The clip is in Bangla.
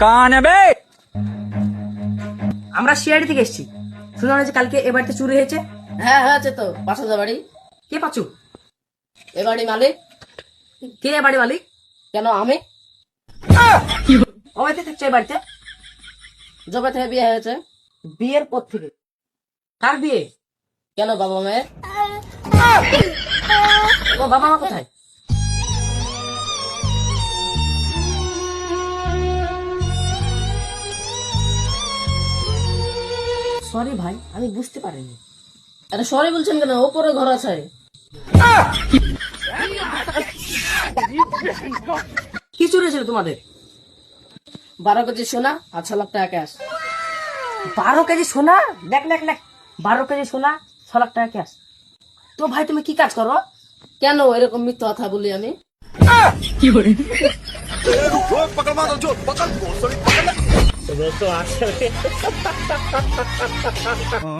কান বে আমরা সিআইডি থেকে এসেছি। শুনলাম যে কালকে এ বাড়িতে চুরি হয়েছে। হ্যাঁ হয়েছে তো, 5,000 বাড়ি। কে পাচ্ছু? এ বাড়ি মালিক। কে এ বাড়ি মালিক? কেন আমি? অবাইতে থাকছে এই বাড়িতে? জবে থেকে বিয়ে হয়েছে। বিয়ের পর থেকে? কার বিয়ে? কেন বাবা মায়ের? ও বাবা মা কোথায়? সরি ভাই, আমি বুঝতে পারিনি। আরে সরি বলছেন কেন? ওপরে ঘর আছে। কি চুরি হয়েছিল তোমাদের? 12 কেজি সোনা আর 6 লাখ টাকা ক্যাশ। 12 কেজি সোনা? দেখ দেখ দেখ, 12 কেজি সোনা, 6 লাখ টাকা ক্যাশ। তো ভাই তুমি কি কাজ করো? কেন এরকম মিথ্যা কথা বলি আমি? पकड़